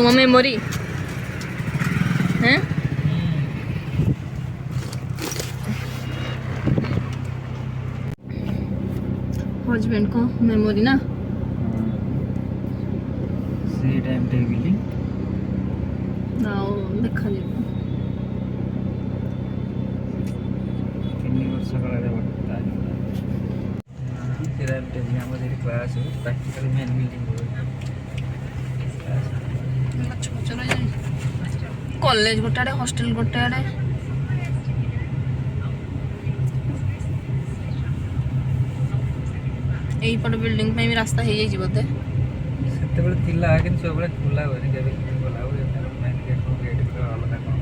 तुम मेमोरी हैं हस्बैंड को मेमोरी ना सी टाइम टेबल नाउ देखा जी 3 वर्ष काल बता टाइम टेबल आम class practical main building college गोटे आड़े हॉस्टल गोटे आड़े यहीपट बिल्डिंग पे भी रास्ता हो जाए बोधे से कि सब खुला हुए जब गला मेन गेट गेट अलग कौन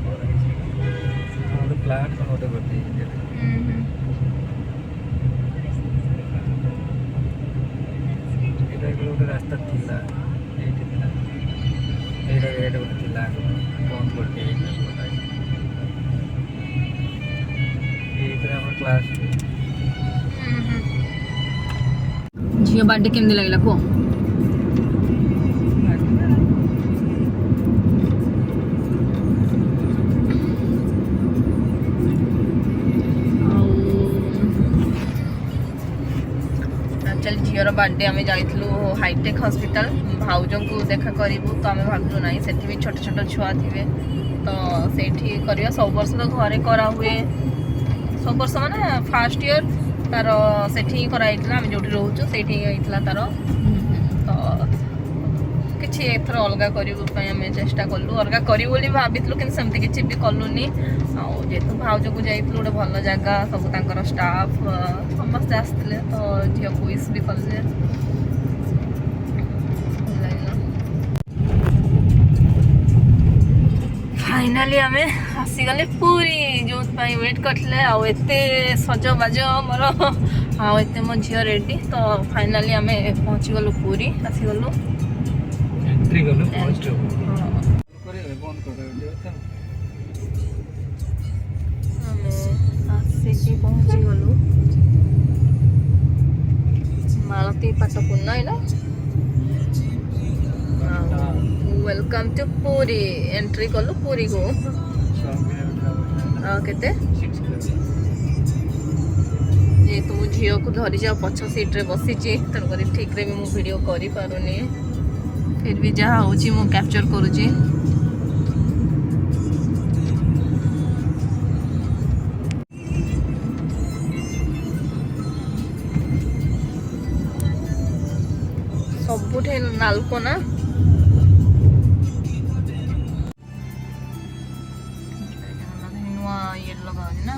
गोटे प्लाट कौन गोटे करते गोटे रास्ता थिला ये गेट गोटे थिला बंद करते क्लास झील बर्थडे केमती लगे कह झीर बर्थडे आम जाइलु हाईटेक हॉस्पिटल भाउज को देखा करूँ तो आम भावलु ना से भी छोट छोट छुआ थे तो से करवा सब वर्ष तो घरे करा हुए सब वर्ष माने फास्ट ईयर तार से कराई आम जो रोचु से तार तो किसी एथर अलग करने चेष्टा कलु अलग करूँ भाभी कि सेमती किसी भी कलुनी जेहेतु भाउज को जाइए गोटे भल जगह सब स्टाफ समस्ते आसते तो झील को विश भी कले फाइनाली आम आसीगले पूरी जो वेट करते आते सजबाज मोर आते मो झी रेडी तो फाइनाली आम पहुँची गलु पूरी आसीगलु आसिकी पहुँची गलु मालती पाटपुन्ना है ना वेलकम टू पूरी एंट्री कलु पूरी को केते ये तो झी को धरी जा पछ सीट रे बसी तेणुक ठीक रे भी मु वीडियो करि पारुनी फिर भी जहाँ हो कैप्चर करुची सबुठे नालको ना नुआ ये लगा ना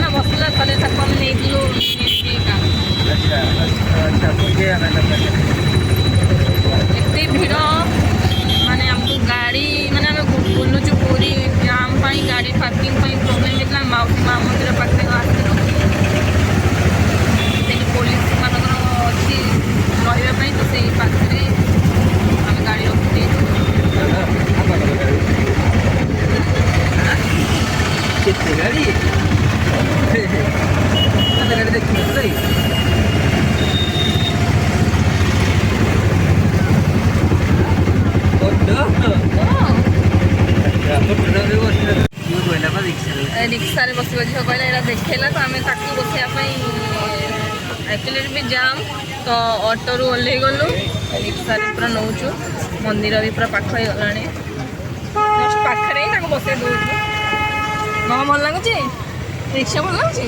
ना बसला थले ताको हम नहीं दिलु एते भीड़ माने हमको गाड़ी माने हम बुलुचु पूरी जाम पाई गाड़ी पार्किंग पाई प्रॉब्लम इतना माउसी माँ मंदिर पाखे आसलु पुलिस मानकर अच्छी रही तो से पाखे आम गाड़ी रखी गाड़ी गाड़ी देखिए रिक्शा बस कहला देखला तो आम बसाई एक्चुअली भी जाम तो ऑटो रू ओल्ल गलु रिक्शा पूरा नौचु मंदिर भी पूरा पाख हो गला जस्ट पाखे ही बसई दौचु मामा भल लगुच रिक्शा भल लगुच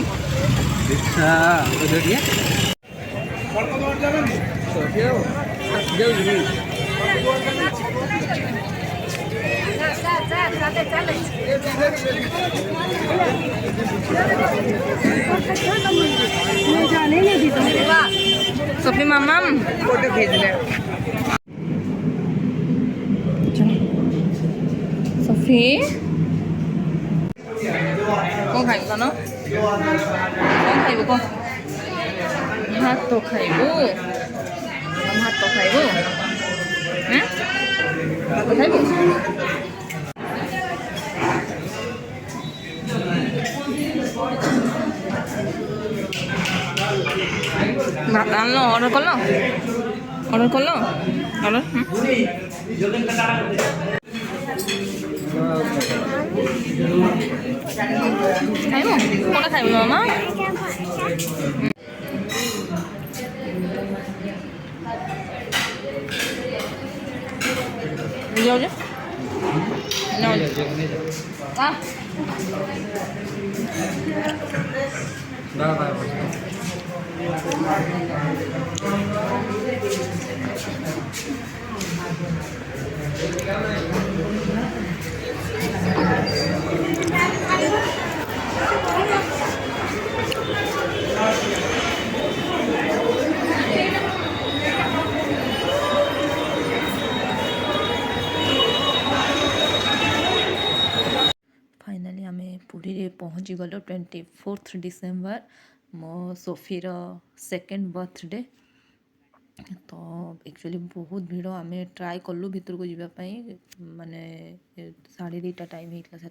सोफी मामा फोटो खींच ले सोफी ଖାଇବୁ ନା କ'ଣ ଖାଇବୁ କହ ଭାତ ଖାଇବୁ ଭାତ ଖାଇବୁ ଭାତ ଖାଇବୁ ଆଣିଲ ଅର୍ଡ଼ର କଲ ଅର୍ଡ଼ର ଖାଇବୁ କ'ଣ ଖାଇବୁ ମାମା ଯାଉଛୁ फाइनाली आम पुरी रे पहुँची गलो 24 डिसेम्बर मो सोफीर सेकेंड बर्थडे तो एक्चुअली बहुत भीड़ आम ट्राए कलु भितर को जावाई माने 2:30 टाइम होता से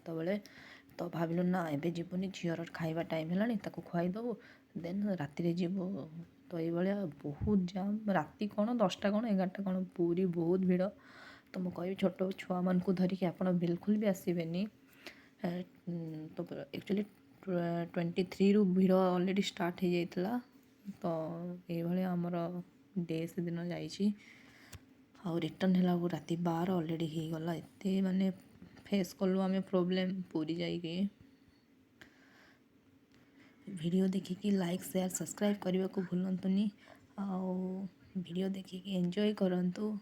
तो भाविलु ना एबे जीवनी झीर खाइबा टाइम है खुआईदेबू देन राति जीव तो ये बहुत जाम राति कौन 10टा कौन 11टा कौन पूरी बहुत भीड़ तो मुझे कह छोट छुआ मान को धरिकी आप बिल्कुल भी आसबेनी तो एक्चुअली 23 रु भीड़ ऑलरेडी स्टार्ट हो जाता तो ये आमर डे से दिन जाइए आउ रिटर्न है राति 12 ऑलरेडी हो गला एत माने फेस कलु आम प्रोब्लेम पूरी जाइए वीडियो देखिकी लाइक शेयर सब्सक्राइब करने को भूलतुनि आउ वीडियो देखिकी एंजॉय करंतु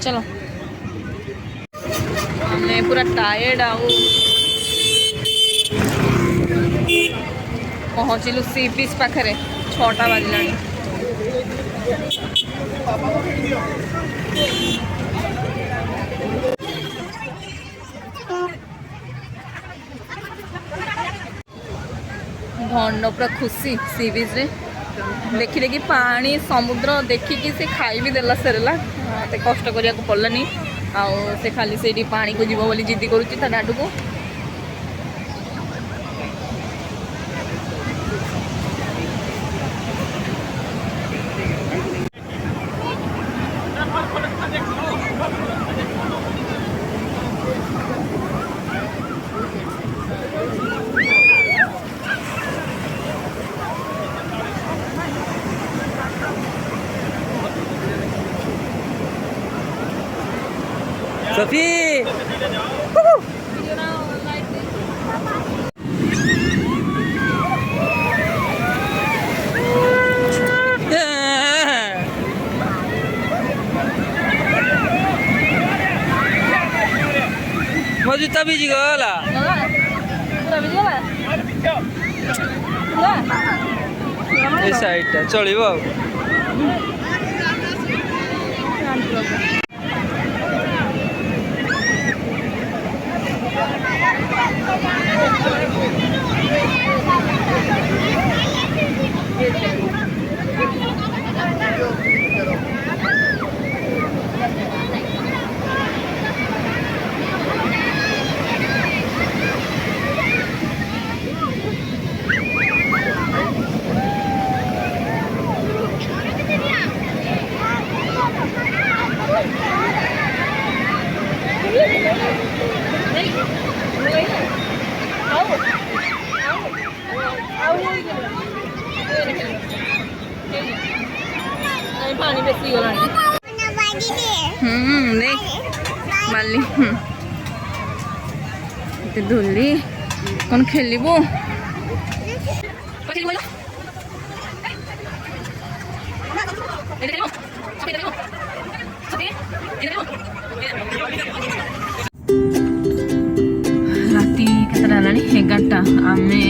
चलो हमें पूरा टायर्ड आउ पहुँचलु सी बीच पाखे 6टा बाजिला भंड पूरा खुशी सी बीच रे देखी देखी पानी समुद्र देखिकी से खाई भी देला सरला ते कष्ट करिया को पड़लानी आउ से खाली से पानी को जीव बोली जिद्दी करुच्ची ता डाडू को Sophie! मजू तभी जी गला ए साइड चलिबो पानी बेसी गला माली धुली कौन खेलबू राति केतटा 11टा आमे